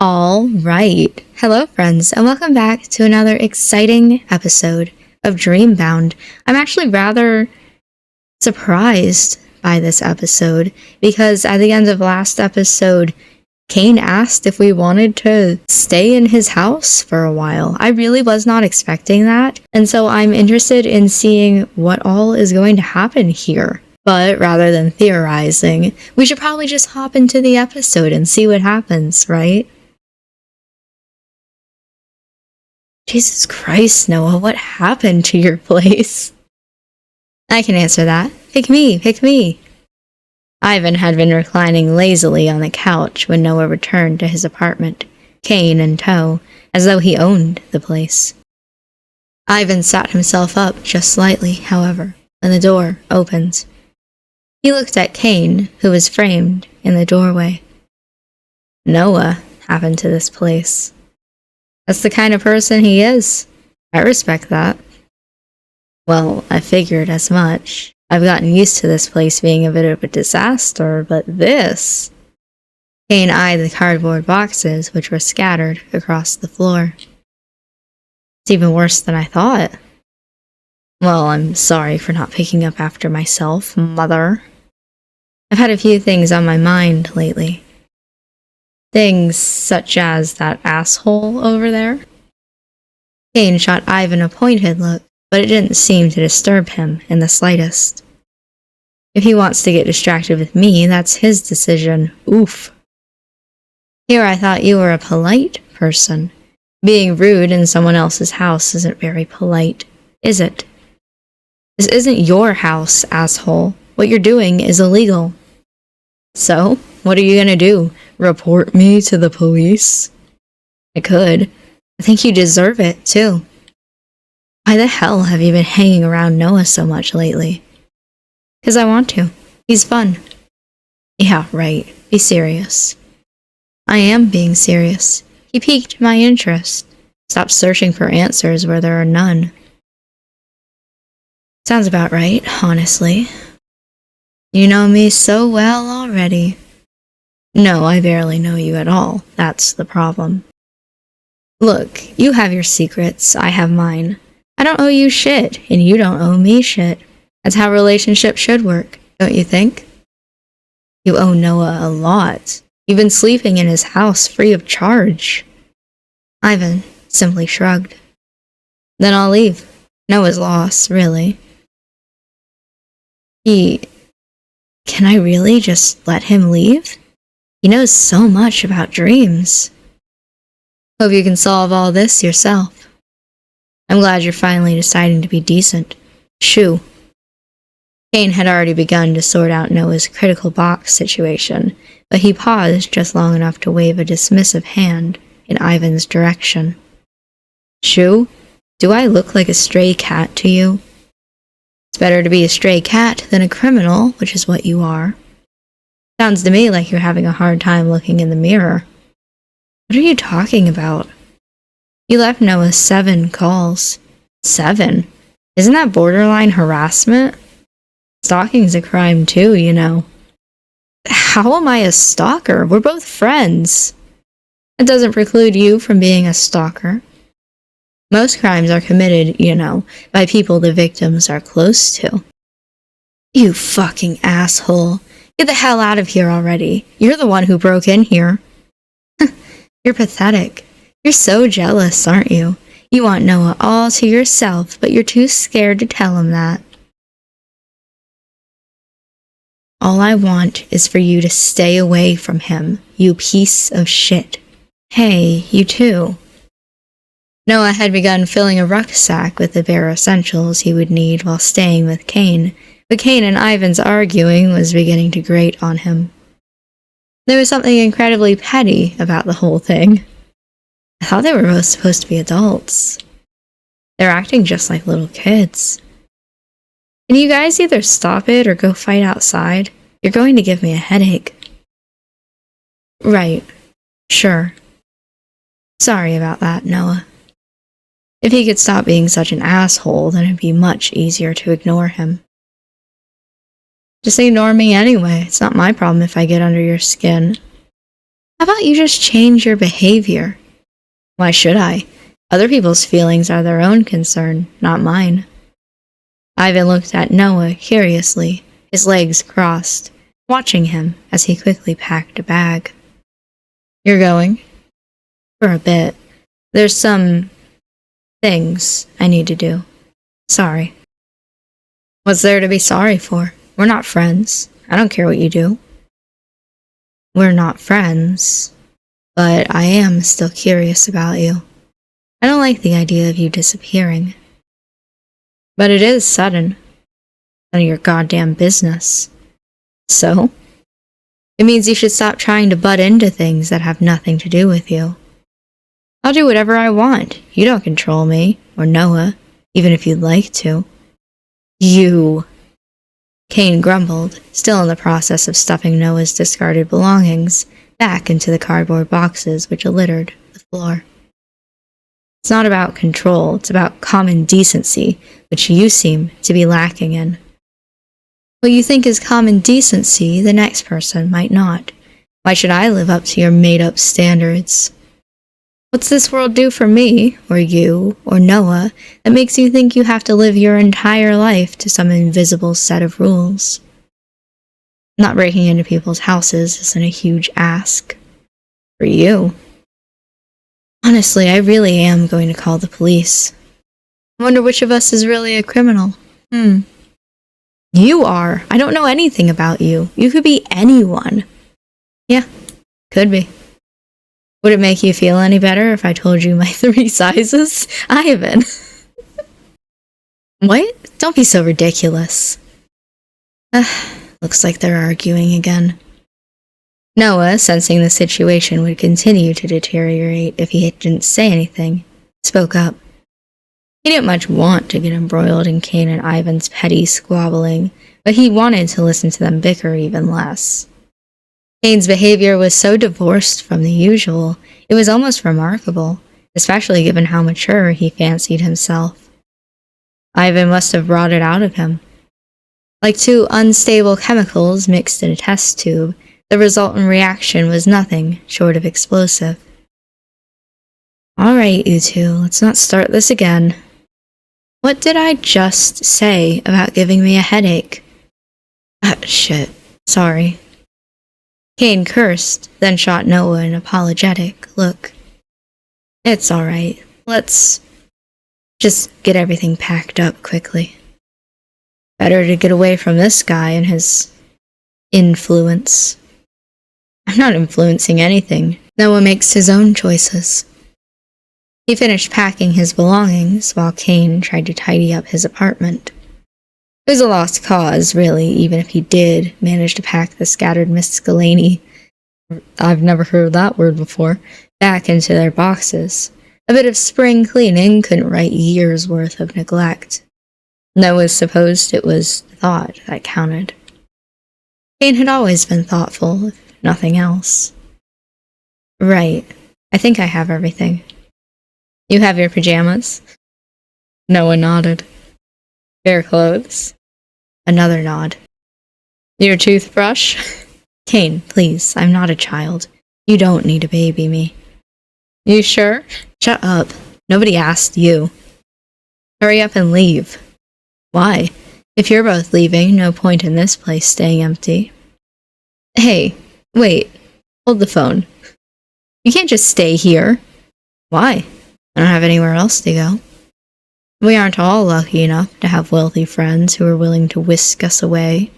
All right. Hello, friends, and welcome back to another exciting episode of Dreambound. I'm actually rather surprised by this episode because at the end of last episode, Kane asked if we wanted to stay in his house for a while. I really was not expecting that, and so I'm interested in seeing what all is going to happen here. But rather than theorizing, we should probably just hop into the episode and see what happens, right? Jesus Christ, Noah, what happened to your place? I can answer that. Pick me, pick me. Ivan had been reclining lazily on the couch when Noah returned to his apartment, Kane in tow, as though he owned the place. Ivan sat himself up just slightly, however, when the door opened. He looked at Kane, who was framed in the doorway. Noah happened to this place. That's the kind of person he is. I respect that. Well, I figured as much. I've gotten used to this place being a bit of a disaster, but this... Kane eyed the cardboard boxes which were scattered across the floor. It's even worse than I thought. Well, I'm sorry for not picking up after myself, Mother. I've had a few things on my mind lately. Things such as that asshole over there. Kane shot Ivan a pointed look, but it didn't seem to disturb him in the slightest. If he wants to get distracted with me, that's his decision. Oof. Here I thought you were a polite person. Being rude in someone else's house isn't very polite, is it? This isn't your house, asshole. What you're doing is illegal. So, what are you gonna do? Report me to the police? I could. I think you deserve it, too. Why the hell have you been hanging around Noah so much lately? 'Cause I want to. He's fun. Yeah, right. Be serious. I am being serious. He piqued my interest. Stop searching for answers where there are none. Sounds about right, honestly. You know me so well already. No, I barely know you at all. That's the problem. Look, you have your secrets, I have mine. I don't owe you shit, and you don't owe me shit. That's how relationships should work, don't you think? You owe Noah a lot. You've been sleeping in his house free of charge. Ivan simply shrugged. Then I'll leave. Noah's loss, really. Can I really just let him leave? He knows so much about dreams. Hope you can solve all this yourself. I'm glad you're finally deciding to be decent. Shoo. Kane had already begun to sort out Noah's critical box situation, but he paused just long enough to wave a dismissive hand in Ivan's direction. Shoo, do I look like a stray cat to you? It's better to be a stray cat than a criminal, which is what you are. Sounds to me like you're having a hard time looking in the mirror. What are you talking about? You left Noah 7 calls. 7? Isn't that borderline harassment? Stalking's a crime too, you know. How am I a stalker? We're both friends. It doesn't preclude you from being a stalker. Most crimes are committed, you know, by people the victims are close to. You fucking asshole. Get the hell out of here already. You're the one who broke in here. You're pathetic. You're so jealous, aren't you? You want Noah all to yourself, but you're too scared to tell him that. All I want is for you to stay away from him, you piece of shit. Hey, you too. Noah had begun filling a rucksack with the bare essentials he would need while staying with Kane, but Kane and Ivan's arguing was beginning to grate on him. There was something incredibly petty about the whole thing. I thought they were both supposed to be adults. They're acting just like little kids. Can you guys either stop it or go fight outside? You're going to give me a headache. Right. Sure. Sorry about that, Noah. If he could stop being such an asshole, then it'd be much easier to ignore him. Just ignore me anyway. It's not my problem if I get under your skin. How about you just change your behavior? Why should I? Other people's feelings are their own concern, not mine. Ivan looked at Noah curiously, his legs crossed, watching him as he quickly packed a bag. You're going? For a bit. There's some things I need to do. Sorry. What's there to be sorry for? We're not friends. I don't care what you do. We're not friends, but I am still curious about you. I don't like the idea of you disappearing. But it is sudden. None of your goddamn business. So? It means you should stop trying to butt into things that have nothing to do with you. I'll do whatever I want. You don't control me, or Noah, even if you'd like to. You. Cain grumbled, still in the process of stuffing Noah's discarded belongings back into the cardboard boxes which littered the floor. It's not about control, it's about common decency, which you seem to be lacking in. What you think is common decency, the next person might not. Why should I live up to your made-up standards? What's this world do for me, or you, or Noah, that makes you think you have to live your entire life to some invisible set of rules? Not breaking into people's houses isn't a huge ask. For you. Honestly, I really am going to call the police. I wonder which of us is really a criminal. You are. I don't know anything about you. You could be anyone. Yeah, could be. Would it make you feel any better if I told you my 3 sizes? Ivan. What? Don't be so ridiculous. Looks like they're arguing again. Noah, sensing the situation would continue to deteriorate if he didn't say anything, spoke up. He didn't much want to get embroiled in Cain and Ivan's petty squabbling, but he wanted to listen to them bicker even less. Cain's behavior was so divorced from the usual, it was almost remarkable, especially given how mature he fancied himself. Ivan must have brought it out of him. Like 2 unstable chemicals mixed in a test tube, the resultant reaction was nothing short of explosive. Alright, you two, let's not start this again. What did I just say about giving me a headache? Shit. Sorry. Cain cursed, then shot Noah an apologetic look. It's alright. Let's just get everything packed up quickly. Better to get away from this guy and his influence. I'm not influencing anything. Noah makes his own choices. He finished packing his belongings while Cain tried to tidy up his apartment. It was a lost cause, really, even if he did manage to pack the scattered miscellany, I've never heard that word before, back into their boxes. A bit of spring cleaning couldn't right years' worth of neglect. Noah supposed it was thought that counted. Cain had always been thoughtful, if nothing else. Right. I think I have everything. You have your pajamas? Noah nodded. Bare clothes? Another nod. Your toothbrush? Cain, please, I'm not a child. You don't need to baby me. You sure? Shut up. Nobody asked you. Hurry up and leave. Why? If you're both leaving, no point in this place staying empty. Hey, wait. Hold the phone. You can't just stay here. Why? I don't have anywhere else to go. We aren't all lucky enough to have wealthy friends who are willing to whisk us away.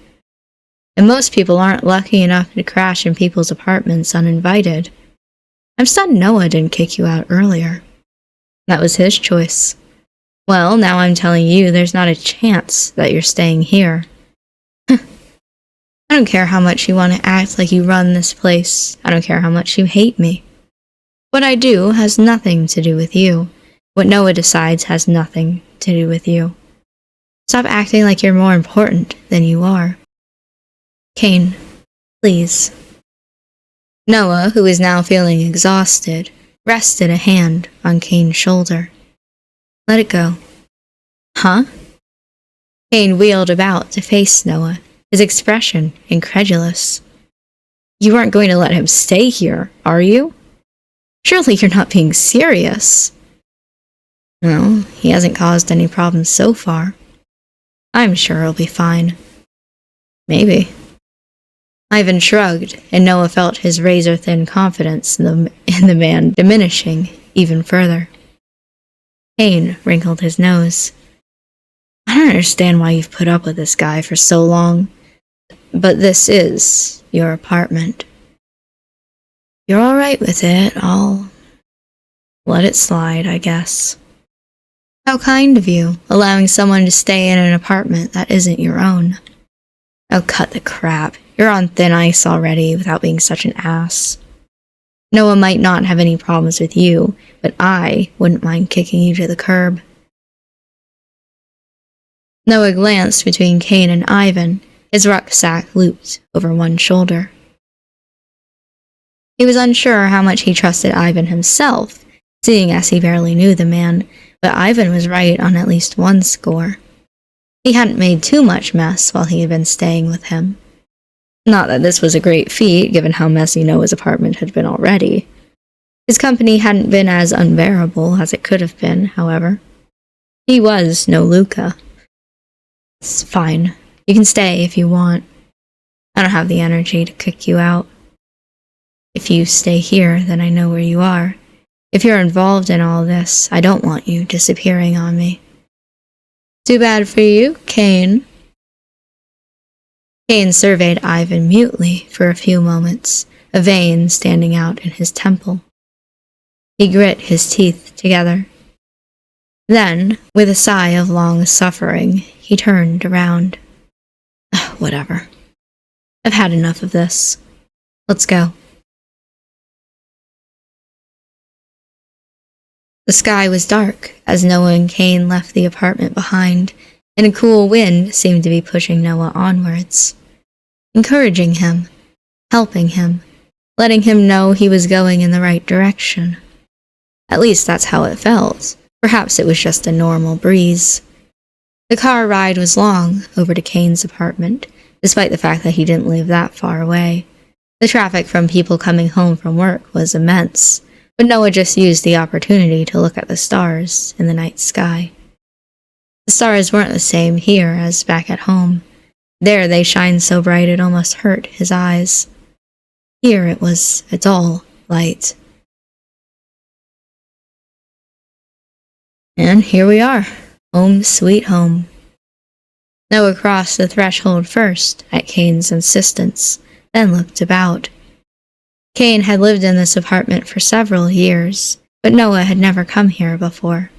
And most people aren't lucky enough to crash in people's apartments uninvited. I'm stunned Noah didn't kick you out earlier. That was his choice. Well, now I'm telling you there's not a chance that you're staying here. I don't care how much you want to act like you run this place. I don't care how much you hate me. What I do has nothing to do with you. What Noah decides has nothing to do with you. Stop acting like you're more important than you are. Cain, please. Noah, who is now feeling exhausted, rested a hand on Cain's shoulder. Let it go. Huh? Cain wheeled about to face Noah, his expression incredulous. You aren't going to let him stay here, are you? Surely you're not being serious. No, he hasn't caused any problems so far. I'm sure he'll be fine. Maybe. Ivan shrugged, and Noah felt his razor-thin confidence in the man diminishing even further. Kane wrinkled his nose. I don't understand why you've put up with this guy for so long, but this is your apartment. You're all right with it. I'll let it slide, I guess. How kind of you, allowing someone to stay in an apartment that isn't your own. Oh, cut the crap. You're on thin ice already without being such an ass. Noah might not have any problems with you, but I wouldn't mind kicking you to the curb. Noah glanced between Kane and Ivan, his rucksack looped over one shoulder. He was unsure how much he trusted Ivan himself, seeing as he barely knew the man, but Ivan was right on at least one score. He hadn't made too much mess while he had been staying with him. Not that this was a great feat, given how messy Noah's apartment had been already. His company hadn't been as unbearable as it could have been, however. He was no Luca. It's fine. You can stay if you want. I don't have the energy to kick you out. If you stay here, then I know where you are. If you're involved in all this, I don't want you disappearing on me. Too bad for you, Kane. Kane surveyed Ivan mutely for a few moments, a vein standing out in his temple. He grit his teeth together. Then, with a sigh of long suffering, he turned around. Whatever. I've had enough of this. Let's go. The sky was dark as Noah and Kane left the apartment behind, and a cool wind seemed to be pushing Noah onwards, encouraging him, helping him, letting him know he was going in the right direction. At least that's how it felt. Perhaps it was just a normal breeze. The car ride was long over to Kane's apartment, despite the fact that he didn't live that far away. The traffic from people coming home from work was immense, but Noah just used the opportunity to look at the stars in the night sky. The stars weren't the same here as back at home. There they shined so bright it almost hurt his eyes. Here it was a dull light. And here we are, home sweet home. Noah crossed the threshold first, at Kane's insistence, then looked about. Kane had lived in this apartment for several years, but Noah had never come here before.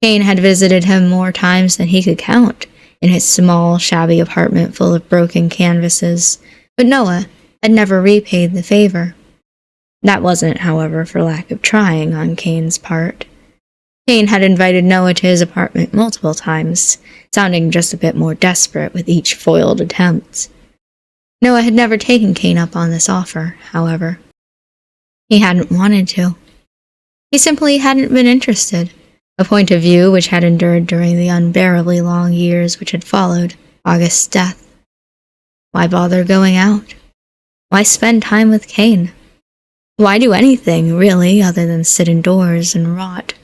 Kane had visited him more times than he could count, in his small, shabby apartment full of broken canvases, but Noah had never repaid the favor. That wasn't, however, for lack of trying on Kane's part. Kane had invited Noah to his apartment multiple times, sounding just a bit more desperate with each foiled attempt. Noah had never taken Kane up on this offer, however. He hadn't wanted to. He simply hadn't been interested, a point of view which had endured during the unbearably long years which had followed August's death. Why bother going out? Why spend time with Kane? Why do anything, really, other than sit indoors and rot?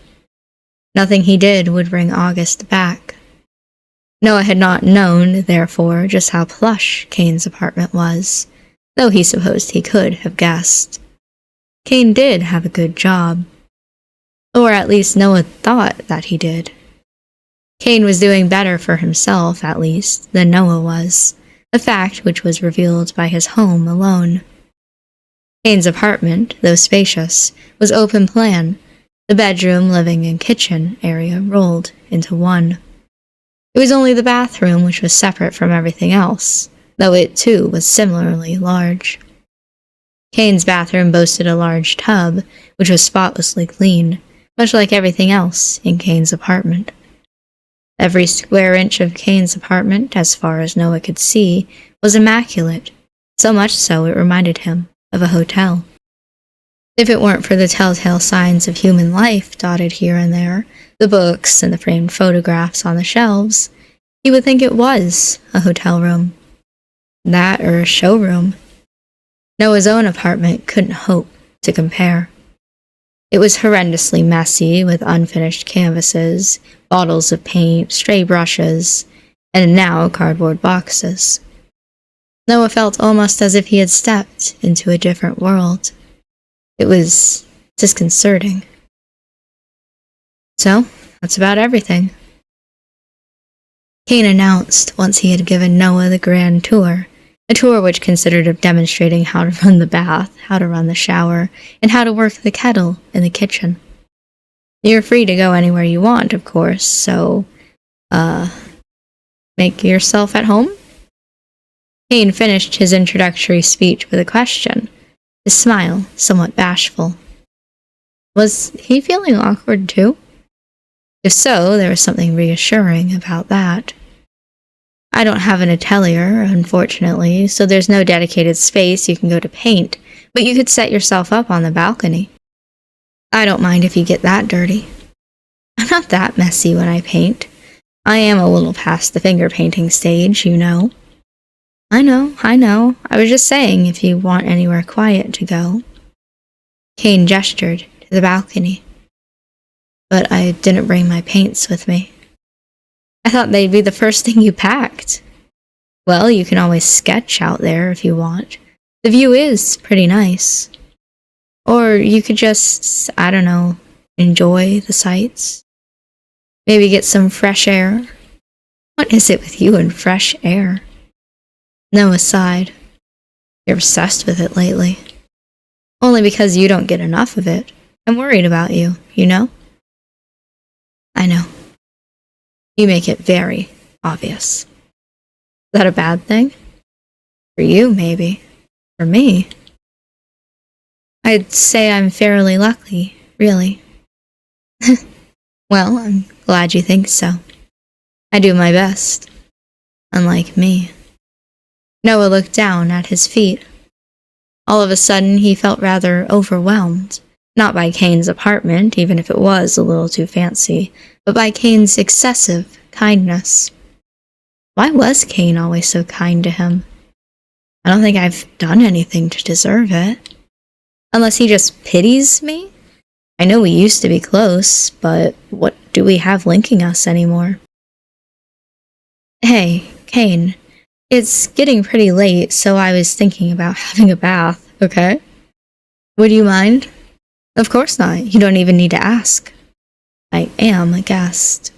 Nothing he did would bring August back. Noah had not known, therefore, just how plush Kane's apartment was, though he supposed he could have guessed. Kane did have a good job. Or at least Noah thought that he did. Kane was doing better for himself, at least, than Noah was, a fact which was revealed by his home alone. Kane's apartment, though spacious, was open plan. The bedroom, living, and kitchen area rolled into one. It was only the bathroom which was separate from everything else, though it too was similarly large. Kane's bathroom boasted a large tub, which was spotlessly clean, much like everything else in Kane's apartment. Every square inch of Kane's apartment, as far as Noah could see, was immaculate, so much so it reminded him of a hotel. If it weren't for the telltale signs of human life dotted here and there, the books and the framed photographs on the shelves, he would think it was a hotel room. That or a showroom. Noah's own apartment couldn't hope to compare. It was horrendously messy with unfinished canvases, bottles of paint, stray brushes, and now cardboard boxes. Noah felt almost as if he had stepped into a different world. It was disconcerting. So, that's about everything. Kane announced once he had given Noah the grand tour, a tour which consisted of demonstrating how to run the bath, how to run the shower, and how to work the kettle in the kitchen. You're free to go anywhere you want, of course, so, make yourself at home? Kane finished his introductory speech with a question, his smile somewhat bashful. Was he feeling awkward too? If so, there was something reassuring about that. I don't have an atelier, unfortunately, so there's no dedicated space you can go to paint, but you could set yourself up on the balcony. I don't mind if you get that dirty. I'm not that messy when I paint. I am a little past the finger painting stage, you know. I know. I was just saying if you want anywhere quiet to go. Kane gestured to the balcony. But I didn't bring my paints with me. I thought they'd be the first thing you packed. Well, you can always sketch out there if you want. The view is pretty nice. Or you could just, I don't know, enjoy the sights. Maybe get some fresh air. What is it with you and fresh air? Noah sighed. You're obsessed with it lately. Only because you don't get enough of it. I'm worried about you, you know? I know. You make it very obvious. Is that a bad thing? For you, maybe. For me? I'd say I'm fairly lucky, really. Well, I'm glad you think so. I do my best. Unlike me. Noah looked down at his feet. All of a sudden, he felt rather overwhelmed. Not by Kane's apartment, even if it was a little too fancy, but by Kane's excessive kindness. Why was Kane always so kind to him? I don't think I've done anything to deserve it. Unless he just pities me? I know we used to be close, but what do we have linking us anymore? Hey, Kane. It's getting pretty late, so I was thinking about having a bath, okay? Would you mind? Of course not. You don't even need to ask. I am a guest.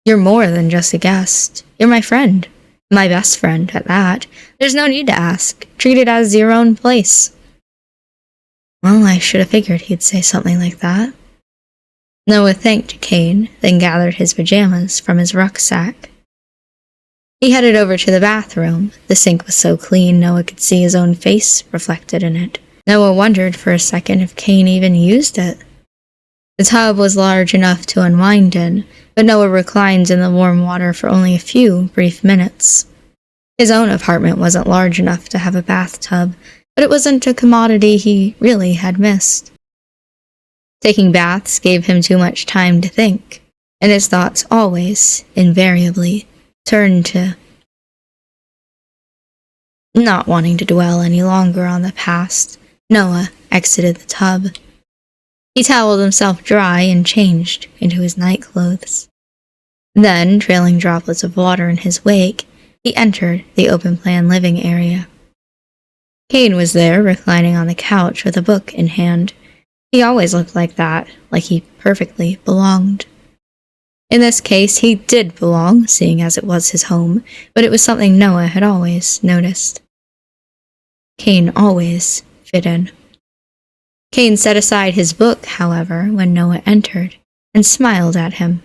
You're more than just a guest. You're my friend. My best friend, at that. There's no need to ask. Treat it as your own place. Well, I should have figured he'd say something like that. Noah thanked Kane, then gathered his pajamas from his rucksack. He headed over to the bathroom. The sink was so clean Noah could see his own face reflected in it. Noah wondered for a second if Kane even used it. The tub was large enough to unwind in, but Noah reclined in the warm water for only a few brief minutes. His own apartment wasn't large enough to have a bathtub, but it wasn't a commodity he really had missed. Taking baths gave him too much time to think, and his thoughts always, invariably, turned to not wanting to dwell any longer on the past. Noah exited the tub. He toweled himself dry and changed into his nightclothes. Then, trailing droplets of water in his wake, he entered the open-plan living area. Kane was there, reclining on the couch with a book in hand. He always looked like that, like he perfectly belonged. In this case, he did belong, seeing as it was his home, but it was something Noah had always noticed. Kane always fit in. Kane set aside his book, however, when Noah entered, and smiled at him.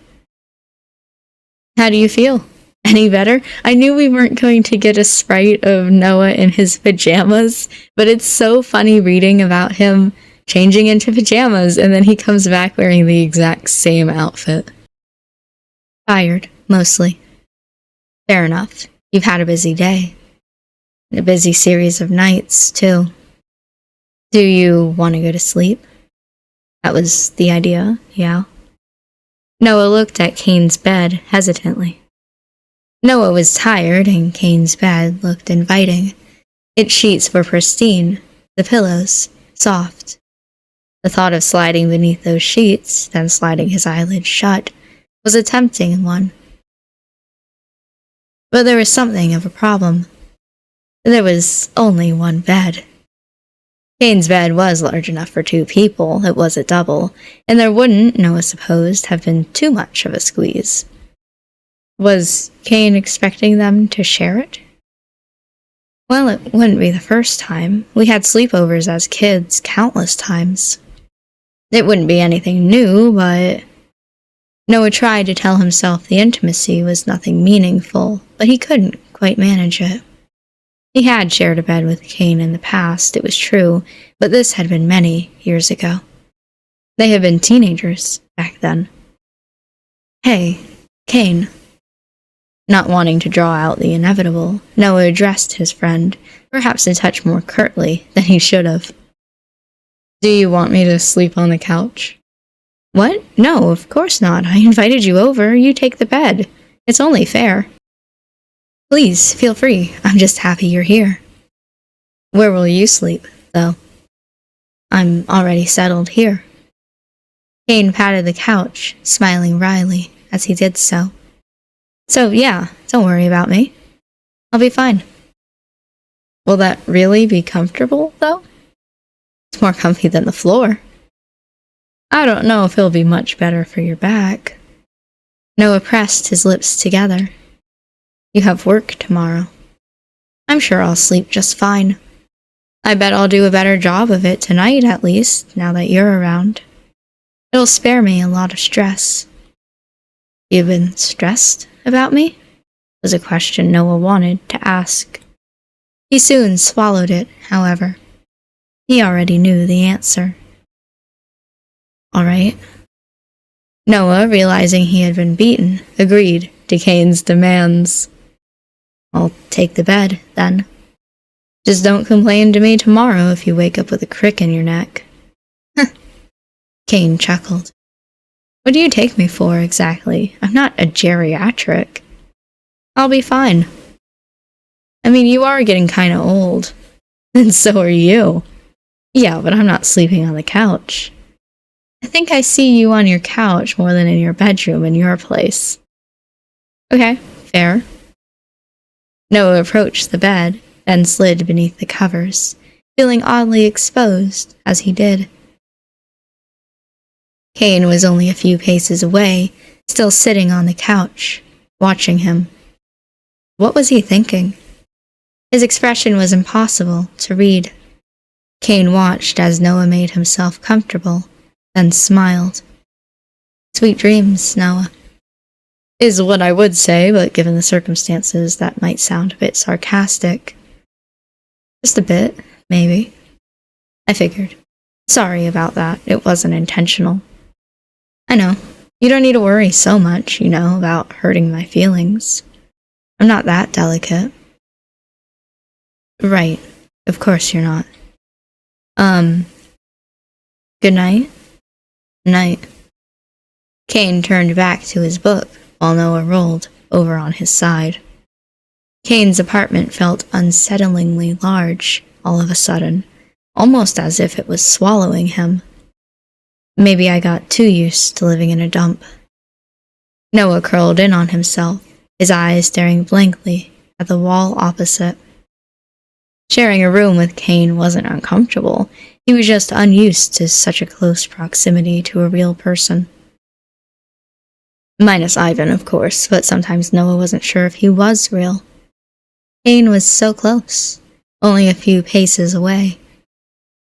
How do you feel? Any better? I knew we weren't going to get a sprite of Noah in his pajamas, but it's so funny reading about him changing into pajamas, and then he comes back wearing the exact same outfit. Tired, mostly. Fair enough. You've had a busy day. And a busy series of nights, too. Do you want to go to sleep? That was the idea, yeah? Noah looked at Kane's bed hesitantly. Noah was tired, and Kane's bed looked inviting. Its sheets were pristine, the pillows soft. The thought of sliding beneath those sheets, then sliding his eyelids shut, was a tempting one. But there was something of a problem. There was only one bed. Kane's bed was large enough for 2 people, it was a double, and there wouldn't, Noah supposed, have been too much of a squeeze. Was Kane expecting them to share it? Well, it wouldn't be the first time. We had sleepovers as kids countless times. It wouldn't be anything new, but Noah tried to tell himself the intimacy was nothing meaningful, but he couldn't quite manage it. He had shared a bed with Kane in the past, it was true, but this had been many years ago. They had been teenagers back then. Hey, Kane. Not wanting to draw out the inevitable, Noah addressed his friend, perhaps a touch more curtly than he should have. Do you want me to sleep on the couch? What? No, of course not. I invited you over. You take the bed. It's only fair. Please, feel free. I'm just happy you're here. Where will you sleep, though? I'm already settled here. Kane patted the couch, smiling wryly as he did so. So, yeah, don't worry about me. I'll be fine. Will that really be comfortable, though? It's more comfy than the floor. I don't know if it'll be much better for your back. Noah pressed his lips together. You have work tomorrow. I'm sure I'll sleep just fine. I bet I'll do a better job of it tonight, at least, now that you're around. It'll spare me a lot of stress. You've been stressed about me? Was a question Noah wanted to ask. He soon swallowed it, however. He already knew the answer. All right. Noah, realizing he had been beaten, agreed to Kane's demands. I'll take the bed, then. Just don't complain to me tomorrow if you wake up with a crick in your neck. Kane chuckled. What do you take me for, exactly? I'm not a geriatric. I'll be fine. I mean, you are getting kinda old. And so are you. Yeah, but I'm not sleeping on the couch. I think I see you on your couch more than in your bedroom in your place. Okay, fair. Noah approached the bed, then slid beneath the covers, feeling oddly exposed as he did. Kane was only a few paces away, still sitting on the couch, watching him. What was he thinking? His expression was impossible to read. Kane watched as Noah made himself comfortable, then smiled. Sweet dreams, Noah. Is what I would say, but given the circumstances, that might sound a bit sarcastic. Just a bit, maybe. I figured. Sorry about that. It wasn't intentional. I know. You don't need to worry so much, about hurting my feelings. I'm not that delicate. Right. Of course you're not. Good night? Night. Kane turned back to his book while Noah rolled over on his side. Kane's apartment felt unsettlingly large all of a sudden, almost as if it was swallowing him. Maybe I got too used to living in a dump. Noah curled in on himself, his eyes staring blankly at the wall opposite. Sharing a room with Kane wasn't uncomfortable, he was just unused to such a close proximity to a real person. Minus Ivan, of course, but sometimes Noah wasn't sure if he was real. Kane was so close, only a few paces away.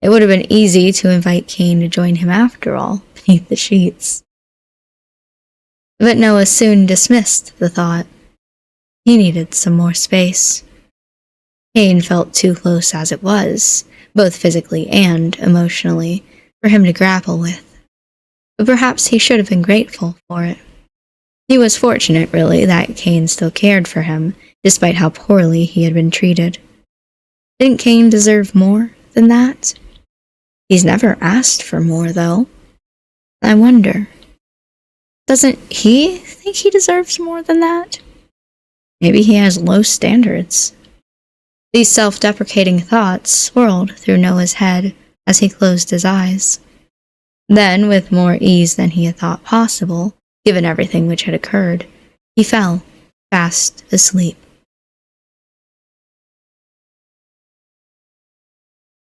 It would have been easy to invite Kane to join him after all, beneath the sheets. But Noah soon dismissed the thought. He needed some more space. Kane felt too close as it was, both physically and emotionally, for him to grapple with. But perhaps he should have been grateful for it. He was fortunate, really, that Kane still cared for him, despite how poorly he had been treated. Didn't Kane deserve more than that? He's never asked for more, though. I wonder. Doesn't he think he deserves more than that? Maybe he has low standards. These self-deprecating thoughts swirled through Noah's head as he closed his eyes. Then, with more ease than he had thought possible, given everything which had occurred, he fell fast asleep.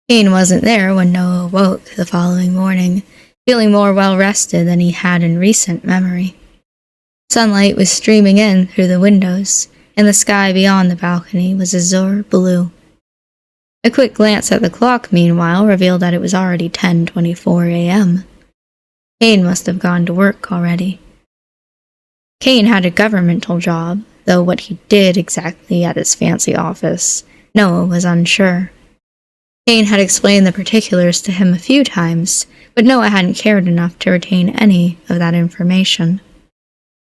Cain wasn't there when Noah awoke the following morning, feeling more well-rested than he had in recent memory. Sunlight was streaming in through the windows, and the sky beyond the balcony was azure blue. A quick glance at the clock, meanwhile, revealed that it was already 10:24 a.m. Cain must have gone to work already. Cain had a governmental job, though what he did exactly at his fancy office, Noah was unsure. Cain had explained the particulars to him a few times, but Noah hadn't cared enough to retain any of that information.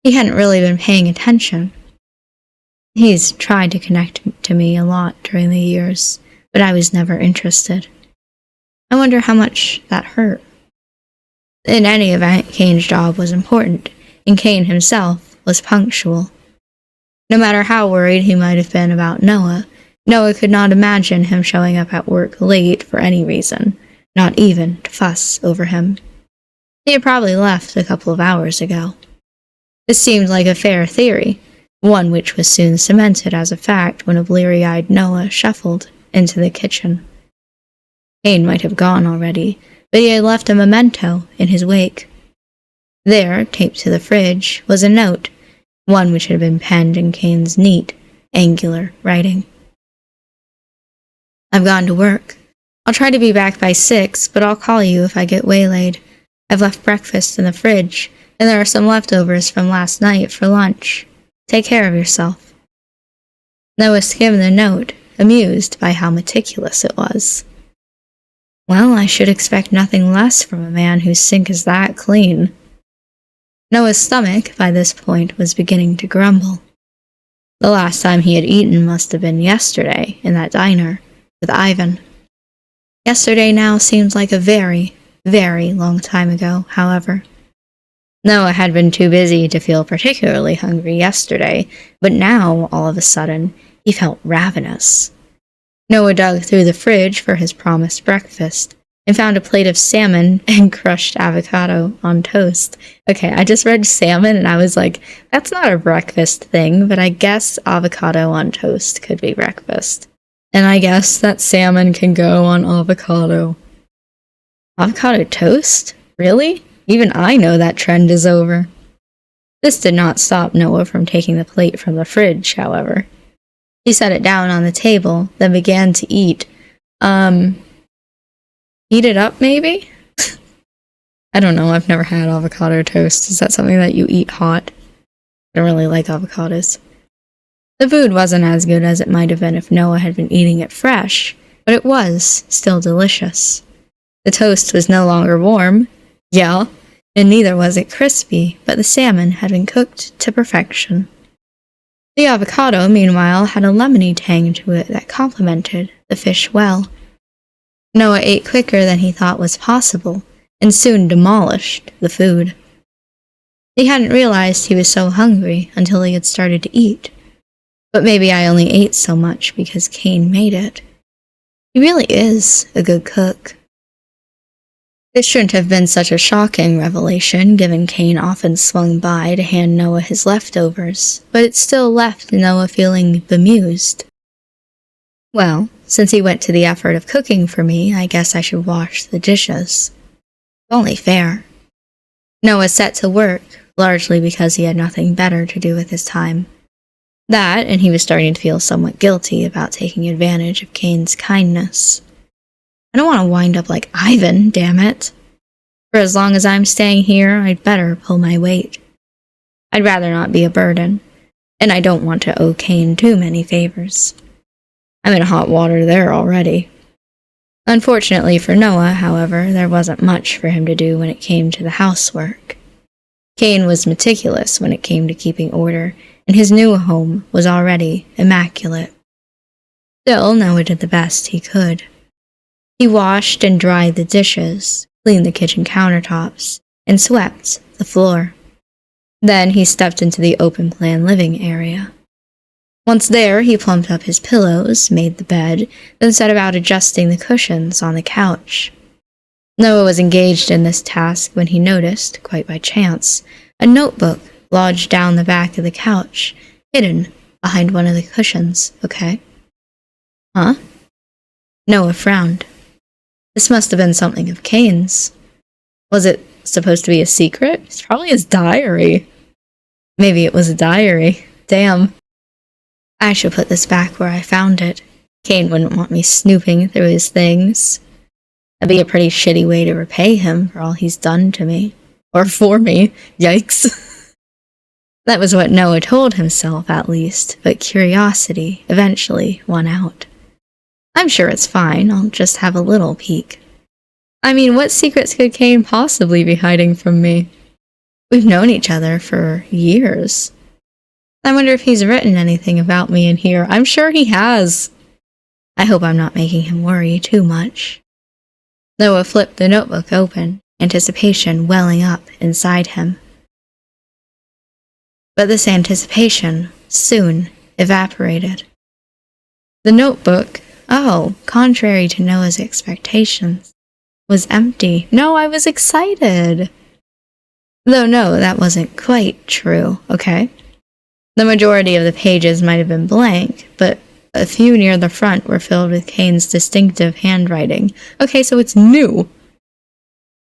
He hadn't really been paying attention. He's tried to connect to me a lot during the years, but I was never interested. I wonder how much that hurt. In any event, Cain's job was important, and Cain himself was punctual. No matter how worried he might have been about Noah, Noah could not imagine him showing up at work late for any reason, not even to fuss over him. He had probably left a couple of hours ago. This seemed like a fair theory, one which was soon cemented as a fact when a bleary-eyed Noah shuffled into the kitchen. Cain might have gone already, but he had left a memento in his wake. There, taped to the fridge, was a note, one which had been penned in Cain's neat, angular writing. I've gone to work. I'll try to be back by 6, but I'll call you if I get waylaid. I've left breakfast in the fridge, and there are some leftovers from last night for lunch. Take care of yourself. Noah skimmed the note, amused by how meticulous it was. Well, I should expect nothing less from a man whose sink is that clean. Noah's stomach, by this point, was beginning to grumble. The last time he had eaten must have been yesterday in that diner with Ivan. Yesterday now seemed like a very, very long time ago, however. Noah had been too busy to feel particularly hungry yesterday, but now, all of a sudden, he felt ravenous. Noah dug through the fridge for his promised breakfast and found a plate of salmon and crushed avocado on toast. Okay, I just read salmon and I was like, that's not a breakfast thing, but I guess avocado on toast could be breakfast. And I guess that salmon can go on avocado. Avocado toast? Really? Even I know that trend is over. This did not stop Noah from taking the plate from the fridge, however. He set it down on the table, then began to eat. Heat it up, maybe? I don't know, I've never had avocado toast. Is that something that you eat hot? I don't really like avocados. The food wasn't as good as it might have been if Noah had been eating it fresh, but it was still delicious. The toast was no longer warm, yeah, and neither was it crispy, but the salmon had been cooked to perfection. The avocado, meanwhile, had a lemony tang to it that complemented the fish well. Noah ate quicker than he thought was possible, and soon demolished the food. He hadn't realized he was so hungry until he had started to eat. But maybe I only ate so much because Cain made it. He really is a good cook. This shouldn't have been such a shocking revelation, given Cain often swung by to hand Noah his leftovers, but it still left Noah feeling bemused. Well, since he went to the effort of cooking for me, I guess I should wash the dishes. Only fair. Noah set to work, largely because he had nothing better to do with his time. That, and he was starting to feel somewhat guilty about taking advantage of Cain's kindness. I don't want to wind up like Ivan, damn it. For as long as I'm staying here, I'd better pull my weight. I'd rather not be a burden, and I don't want to owe Cain too many favors. I'm in hot water there already. Unfortunately for Noah, however, there wasn't much for him to do when it came to the housework. Cain was meticulous when it came to keeping order, and his new home was already immaculate. Still, Noah did the best he could. He washed and dried the dishes, cleaned the kitchen countertops, and swept the floor. Then he stepped into the open-plan living area. Once there, he plumped up his pillows, made the bed, then set about adjusting the cushions on the couch. Noah was engaged in this task when he noticed, quite by chance, a notebook lodged down the back of the couch, hidden behind one of the cushions. Okay. Huh? Noah frowned. This must have been something of Kane's. Was it supposed to be a secret? It's probably his diary. Maybe it was a diary. Damn. I should put this back where I found it. Kane wouldn't want me snooping through his things. That'd be a pretty shitty way to repay him for all he's done to me. Or for me. Yikes. That was what Noah told himself, at least, but curiosity eventually won out. I'm sure it's fine, I'll just have a little peek. I mean, what secrets could Kane possibly be hiding from me? We've known each other for years. I wonder if he's written anything about me in here. I'm sure he has. I hope I'm not making him worry too much. Noah flipped the notebook open, anticipation welling up inside him. But this anticipation soon evaporated. The notebook, contrary to Noah's expectations, was empty. No, I was excited. Though no, that wasn't quite true, okay? The majority of the pages might have been blank, but a few near the front were filled with Kane's distinctive handwriting. Okay, so it's new.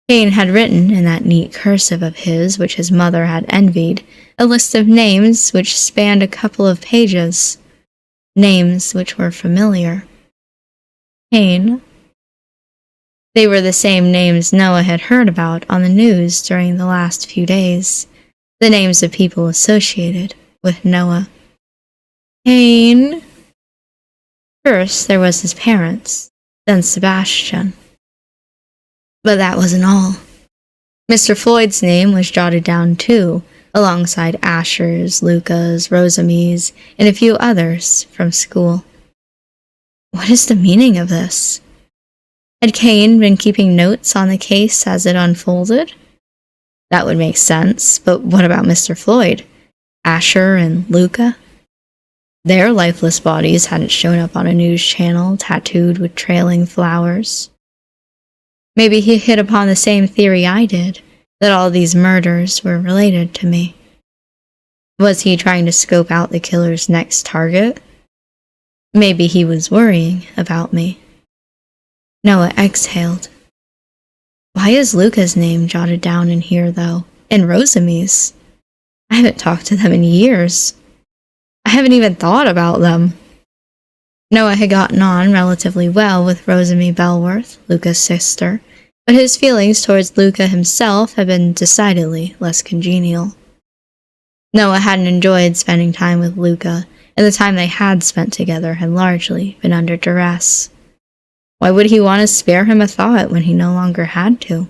Kane had written, in that neat cursive of his, which his mother had envied, a list of names which spanned a couple of pages. Names which were familiar. Kane. They were the same names Noah had heard about on the news during the last few days. The names of people associated with Noah. Kane. First, there was his parents, then Sebastian. But that wasn't all. Mr. Floyd's name was jotted down too, alongside Asher's, Luca's, Rosamie's, and a few others from school. What is the meaning of this? Had Kane been keeping notes on the case as it unfolded? That would make sense, but what about Mr. Floyd? Asher and Luca? Their lifeless bodies hadn't shown up on a news channel tattooed with trailing flowers. Maybe he hit upon the same theory I did, that all these murders were related to me. Was he trying to scope out the killer's next target? Maybe he was worrying about me. Noah exhaled. Why is Luca's name jotted down in here, though? And Rosamie's? I haven't talked to them in years. I haven't even thought about them. Noah had gotten on relatively well with Rosamie Bellworth, Luca's sister, but his feelings towards Luca himself had been decidedly less congenial. Noah hadn't enjoyed spending time with Luca, and the time they had spent together had largely been under duress. Why would he want to spare him a thought when he no longer had to?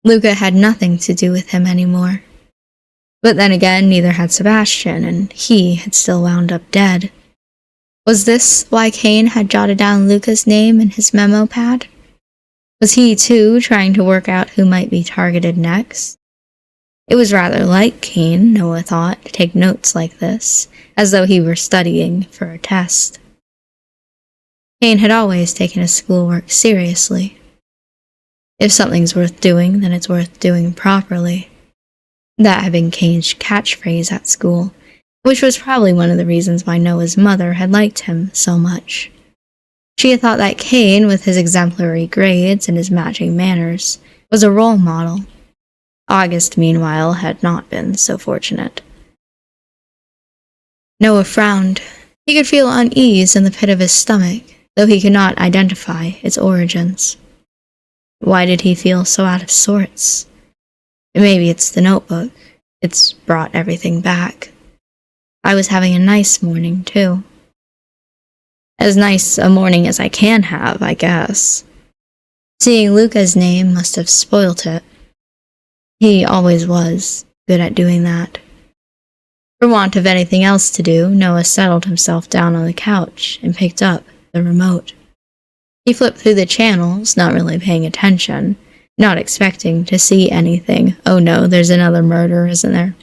Luca had nothing to do with him anymore. But then again, neither had Sebastian, and he had still wound up dead. Was this why Kane had jotted down Luca's name in his memo pad? Was he, too, trying to work out who might be targeted next? It was rather like Kane, Noah thought, to take notes like this, as though he were studying for a test. Kane had always taken his schoolwork seriously. If something's worth doing, then it's worth doing properly. That had been Kane's catchphrase at school, which was probably one of the reasons why Noah's mother had liked him so much. She had thought that Kane, with his exemplary grades and his matching manners, was a role model. August, meanwhile, had not been so fortunate. Noah frowned. He could feel unease in the pit of his stomach, though he could not identify its origins. Why did he feel so out of sorts? Maybe it's the notebook. It's brought everything back. I was having a nice morning, too. As nice a morning as I can have, I guess. Seeing Luca's name must have spoilt it. He always was good at doing that. For want of anything else to do, Noah settled himself down on the couch and picked up the remote. He flipped through the channels, not really paying attention, not expecting to see anything. Oh no, there's another murder, isn't there?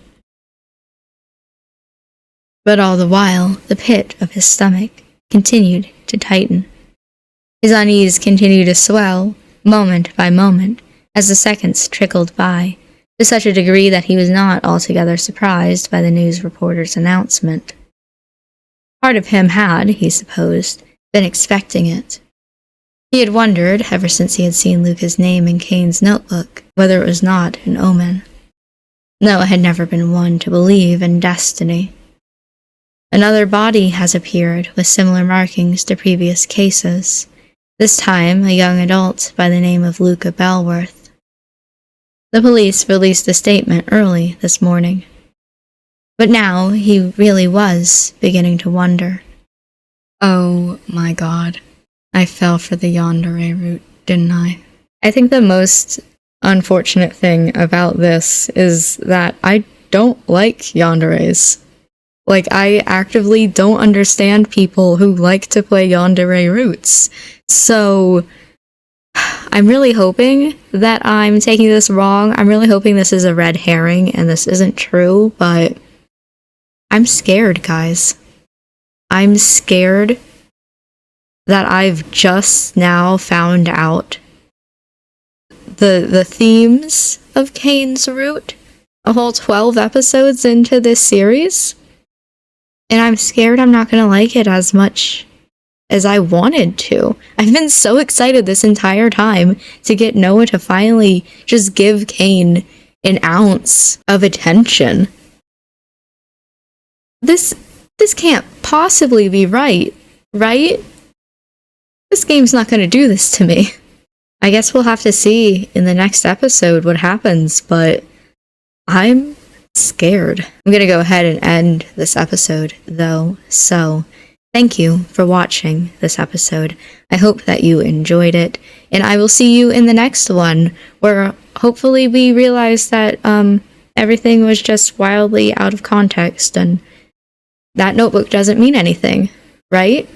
But all the while, the pit of his stomach continued to tighten. His unease continued to swell, moment by moment, as the seconds trickled by, to such a degree that he was not altogether surprised by the news reporter's announcement. Part of him had, he supposed, been expecting it. He had wondered, ever since he had seen Luca's name in Kane's notebook, whether it was not an omen. Noah had never been one to believe in destiny. Another body has appeared with similar markings to previous cases, this time a young adult by the name of Luca Bellworth. The police released a statement early this morning. But now he really was beginning to wonder. Oh my god. I fell for the yandere route, didn't I? I think the most unfortunate thing about this is that I don't like yanderes. Like, I actively don't understand people who like to play yandere routes. So, I'm really hoping that I'm taking this wrong. I'm really hoping this is a red herring and this isn't true, but I'm scared, guys. I'm scared that I've just now found out the themes of Kane's route a whole 12 episodes into this series. And I'm scared I'm not gonna like it as much as I wanted to. I've been so excited this entire time to get Noah to finally just give Kane an ounce of attention. This can't possibly be right? This game's not gonna do this to me. I guess we'll have to see in the next episode what happens, but I'm scared. I'm gonna go ahead and end this episode, though, so thank you for watching this episode. I hope that you enjoyed it, and I will see you in the next one, where hopefully we realize that everything was just wildly out of context, and that notebook doesn't mean anything, right?